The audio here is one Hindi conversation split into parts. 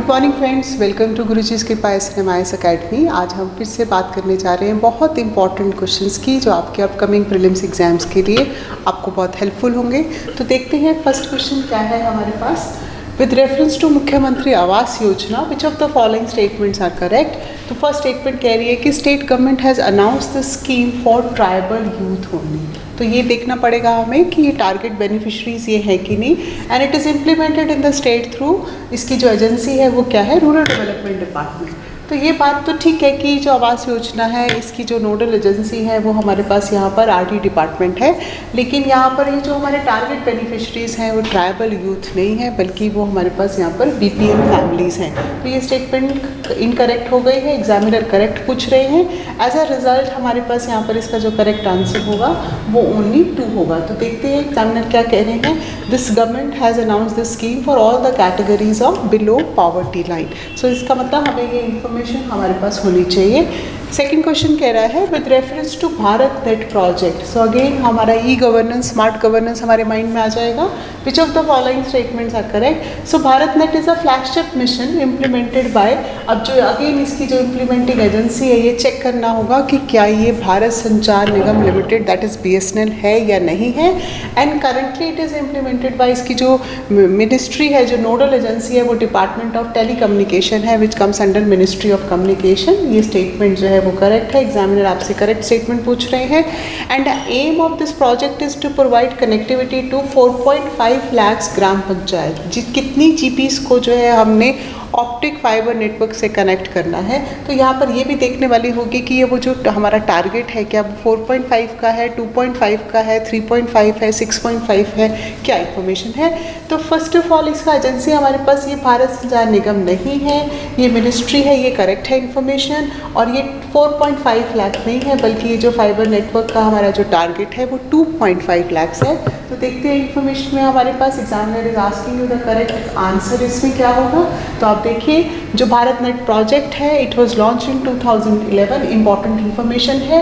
Good morning friends, welcome to Guruji's Kripa SNMIS academy. आज हम फिर से बात करने जा रहे हैं बहुत इंपॉर्टेंट क्वेश्चंस की जो आपके अपकमिंग प्रीलिम्स एग्जाम्स के लिए आपको बहुत हेल्पफुल होंगे। तो देखते हैं फर्स्ट क्वेश्चन क्या है हमारे पास। With reference to Mukhyamantri Awas Yojana which of the following statements are correct. तो फर्स्ट स्टेटमेंट कह रही है कि state government has announced the scheme for tribal youth only. तो ये देखना पड़ेगा हमें कि ये टारगेट बेनिफिशरीज ये है कि नहीं, and it is implemented in the state through, इसकी जो एजेंसी है वो क्या है, रूरल डेवलपमेंट डिपार्टमेंट। तो ये बात तो ठीक है कि जो आवास योजना है इसकी जो नोडल एजेंसी है वो हमारे पास यहाँ पर RD डिपार्टमेंट है, लेकिन यहाँ पर ये जो हमारे टारगेट बेनिफिशरीज हैं वो ट्राइबल यूथ नहीं है बल्कि वो हमारे पास यहाँ पर BPM फैमिलीज़ हैं। तो ये स्टेटमेंट इनकरेक्ट हो गई है, एग्जामिनर करेक्ट पूछ रहे हैं। एज अ रिजल्ट हमारे पास यहाँ पर इसका जो करेक्ट आंसर होगा वो ओनली 2 होगा। तो देखते हैं एग्जामिनर क्या कह रहे हैं। This government has announced this scheme for all the categories of below poverty line. So इसका मतलब हमें ये इन्फॉर्मेशन हमारे पास होनी चाहिए। सेकेंड क्वेश्चन कह रहा है with reference to Bharat net project. So again हमारा ई गवर्नेंस, स्मार्ट गवर्नेंस हमारे माइंड में आ जाएगा। Which of the following statements are correct. So Bharat net is a flagship mission implemented by, अब जो अगेन इसकी जो इम्प्लीमेंटिंग एजेंसी है ये चेक करना होगा कि क्या ये भारत संचार निगम लिमिटेड दैट इज़ BSNL है या नहीं है। And currently it is implemented by, इसकी जो मिनिस्ट्री है, जो नोडल एजेंसी है वो डिपार्टमेंट ऑफ टेलीकम्युनिकेशन है which comes under ministry of communication. ये स्टेटमेंट जो है वो करेक्ट है, एग्जामिनर आपसे करेक्ट स्टेटमेंट पूछ रहे हैं। And the aim of this project is to provide connectivity to 4.5 lakh gram panchayat. कितनी GPs को जो है हमने ऑप्टिक फाइबर नेटवर्क से कनेक्ट करना है। तो यहाँ पर ये भी देखने वाली होगी कि ये वो जो हमारा टारगेट है क्या 4.5 का है, 2.5 का है, 3.5 है, 6.5 है, क्या इन्फॉर्मेशन है। तो फर्स्ट ऑफ ऑल इसका एजेंसी हमारे पास ये भारत संचार निगम नहीं है, ये मिनिस्ट्री है, ये करेक्ट है इन्फॉर्मेशन। और ये 4.5 लाख नहीं है बल्कि ये जो फाइबर नेटवर्क का हमारा जो टारगेट है वो 2.5 लाख है। तो देखते हैं इन्फॉर्मेशन में हमारे पास examiner is asking you the correct answer इसमें क्या होगा। तो आप देखिए जो भारत नेट प्रोजेक्ट है it was launch in 2011, important information है।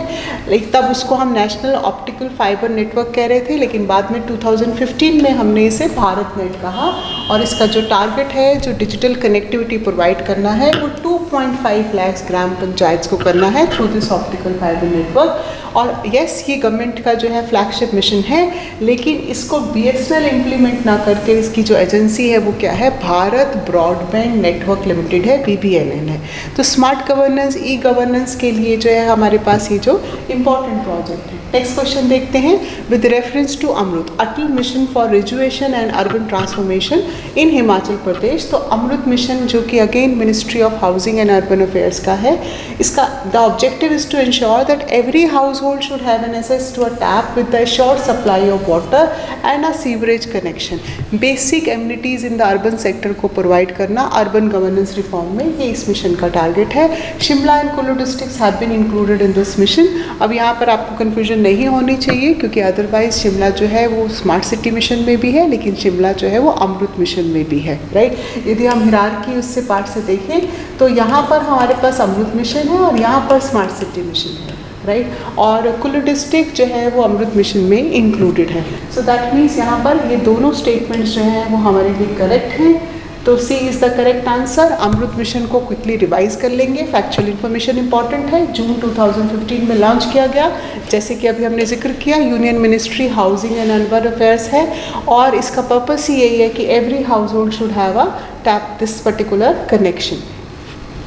लेकिन तब उसको हम नेशनल ऑप्टिकल फाइबर नेटवर्क कह रहे थे, लेकिन बाद में 2015 में हमने इसे भारत नेट कहा। और इसका जो टारगेट है, जो डिजिटल कनेक्टिविटी प्रोवाइड करना है वो 2.5 लाख ग्राम पंचायत को करना है through this optical fibre network. और यस ये गवर्नमेंट का जो है फ्लैगशिप मिशन है, लेकिन इसको BSNL इम्प्लीमेंट ना करके इसकी जो एजेंसी है वो क्या है, भारत ब्रॉडबैंड नेटवर्क लिमिटेड है, BBNL है। तो स्मार्ट गवर्नेंस, ई गवर्नेंस के लिए जो है हमारे पास ये जो इम्पॉर्टेंट प्रोजेक्ट है। नेक्स्ट क्वेश्चन देखते हैं। With reference to Amrut Atal mission for rejuvenation and urban transformation in Himachal Pradesh. तो अमृत मिशन जो कि again ministry of housing and urban affairs का है, इसका the objective is to ensure that every household should have an access to a tap with the assured supply of water and a sewerage connection. Basic amenities in the urban sector को प्रोवाइड करना अर्बन गवर्नेंस रिफॉर्म में, ये इस मिशन का टारगेट है। Shimla and Kullu districts have been included in this mission. अब यहाँ पर आपको कन्फ्यूजन नहीं होनी चाहिए क्योंकि अदरवाइज शिमला जो है वो स्मार्ट सिटी मिशन में भी है, लेकिन शिमला जो है वो अमृत मिशन में भी है, राइट। यदि हम हिरार्की उससे पार्ट से देखें तो यहाँ पर हमारे पास अमृत मिशन है और यहाँ पर स्मार्ट सिटी मिशन है, राइट। और कुल्लू डिस्ट्रिक्ट जो है वो अमृत मिशन में इंक्लूडेड है। सो दैट मीन्स यहाँ पर ये दोनों स्टेटमेंट्स जो हैं वो हमारे लिए करेक्ट हैं। तो C is the correct answer. Amrit mission को क्विकली रिवाइज कर लेंगे, फैक्चुअल इन्फॉर्मेशन इंपॉर्टेंट है। जून 2015 में लॉन्च किया गया, जैसे कि अभी हमने जिक्र किया, union ministry housing and urban affairs है। और इसका पर्पस ही यही है कि every household should have a tap this particular connection.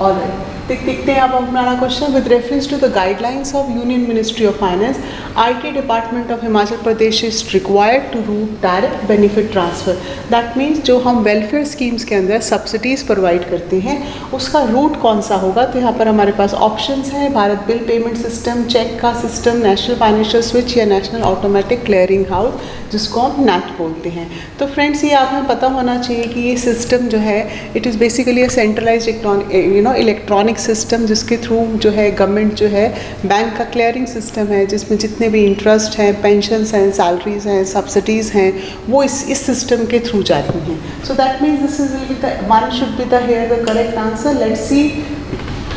और देखते हैं आप हमारा question. With reference to the guidelines of union ministry of finance, IT department of Himachal Pradesh is required to route direct benefit transfer. That means जो हम वेलफेयर स्कीम्स के अंदर सब्सिडीज़ प्रोवाइड करते हैं उसका रूट कौन सा होगा। तो यहाँ पर हमारे पास ऑप्शंस हैं, Bharat bill payment system, cheque का सिस्टम, नेशनल फाइनेंशियल स्विच या नेशनल ऑटोमेटिक क्लियरिंग हाउस जिसको हम NAT बोलते हैं। तो फ्रेंड्स ये आपको पता होना चाहिए कि ये सिस्टम जो है it is basically a centralised electronic system जिसके थ्रू जो है गवर्नमेंट जो है बैंक का क्लियरिंग सिस्टम है, जिसमें जितने भी इंटरेस्ट हैं, पेंशन्स हैं, सैलरीज हैं, सब्सिडीज़ हैं, वो इस सिस्टम के थ्रू जाती हैं। So that means this is the one should be the here the correct answer. Let's see,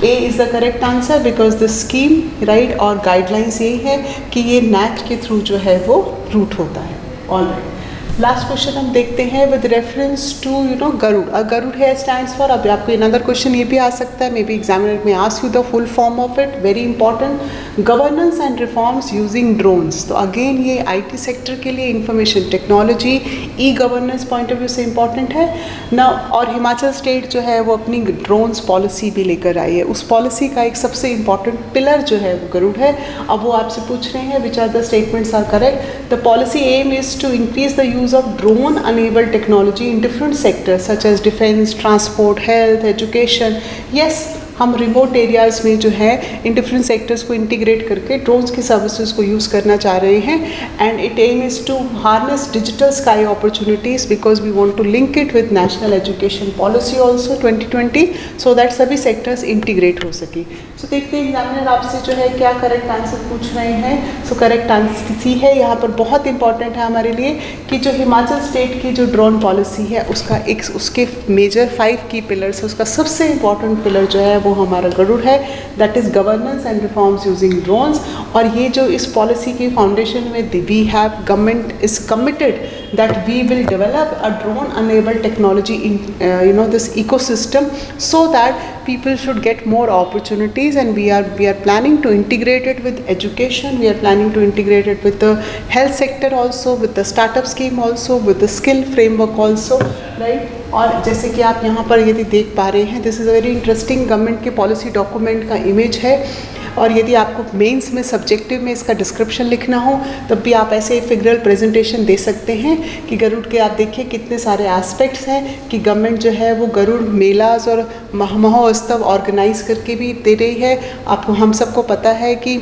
A is the correct answer because the scheme, right, और गाइडलाइंस यही है कि ये NAT के थ्रू जो है वो रूट होता है। All right. लास्ट क्वेश्चन हम देखते हैं with reference to Garud. Garud है स्टैंड्स फॉर, अब आपको अनदर क्वेश्चन ये भी आ सकता है, मे बी एग्जामिनर में ask you the full form of it, very important, governance and reforms using drones. तो अगेन ये आईटी सेक्टर के लिए information technology, e governance point of view से इंपॉर्टेंट है ना। और हिमाचल स्टेट जो है वो अपनी ड्रोन्स पॉलिसी भी लेकर आई है, उस पॉलिसी का एक सबसे इंपॉर्टेंट पिलर जो है वो गरुड़ है। अब वो आपसे पूछ रहे हैं which are the statements are correct. The policy aim is to increase the use of drone enabled technology in different sectors such as defense, transport, health, education. Yes, हम रिमोट एरियाज़ में जो है इन डिफरेंट सेक्टर्स को इंटीग्रेट करके ड्रोन्स की सर्विसेज को यूज़ करना चाह रहे हैं। And it aim is to harness digital sky opportunities because we want to link it with national education policy also 2020 so that सभी सेक्टर्स इंटीग्रेट हो सके। सो देखते हैं एग्जामिनर आपसे जो है क्या करेक्ट आंसर पूछ रहे हैं। सो करेक्ट आंसर सी है, यहाँ पर बहुत इंपॉर्टेंट है हमारे लिए कि जो हिमाचल स्टेट की जो ड्रोन पॉलिसी है उसका एक उसके मेजर 5 की पिलर्स है, उसका सबसे इंपॉर्टेंट पिलर जो है वो हमारा गरुड़ है, that is governance and reforms using drones. और ये जो इस पॉलिसी की फाउंडेशन में we have government is committed that we will develop a drone enabled technology in this ecosystem so that people should get more opportunities, and we are planning to integrate it with education, we are planning to integrate it with the health sector also, with the startup scheme also, with the skill framework also, right? और जैसे कि आप यहाँ पर यदि देख पा रहे हैं, this is a very interesting government के पॉलिसी डॉक्यूमेंट का इमेज है। और यदि आपको मेंस में सब्जेक्टिव में इसका डिस्क्रिप्शन लिखना हो तब भी आप ऐसे फिगरल प्रेजेंटेशन दे सकते हैं कि गरुड़ के आप देखिए कितने सारे एस्पेक्ट्स हैं कि गवर्नमेंट जो है वो गरुड़ मेलाज और महोत्सव ऑर्गेनाइज करके भी दे रही है। आपको हम सबको पता है कि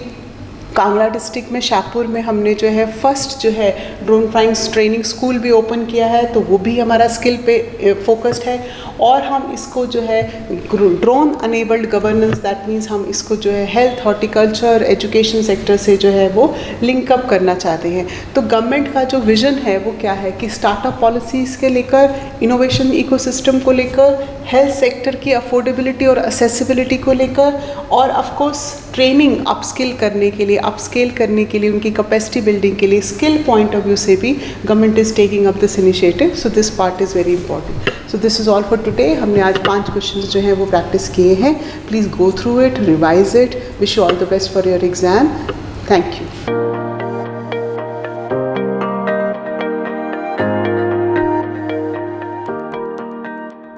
कांगड़ा डिस्ट्रिक्ट में शाहपुर में हमने जो है फर्स्ट जो है ड्रोन फ्लाइंग ट्रेनिंग स्कूल भी ओपन किया है, तो वो भी हमारा स्किल पे फोकस्ड है। और हम इसको जो है drone enabled governance, that means हम इसको जो है हेल्थ, हॉर्टिकल्चर, एजुकेशन सेक्टर से जो है वो लिंकअप करना चाहते हैं। तो गवर्नमेंट का जो विजन है वो क्या है कि स्टार्टअप पॉलिसीज़ के लेकर, इनोवेशन इकोसिस्टम को लेकर, हेल्थ सेक्टर की अफोर्डेबिलिटी और असेसिबिलिटी को लेकर, और ऑफकोर्स ट्रेनिंग अपस्किल करने के लिए, अपस्केल करने के लिए, उनकी कैपेसिटी बिल्डिंग के लिए स्किल पॉइंट ऑफ व्यू से भी government is taking up this initiative. So this part is very important. So this is all for today. हमने आज 5 क्वेश्चंस जो हैं वो प्रैक्टिस किए हैं। Please go through it, revise it. Wish you all the best for your exam. Thank you.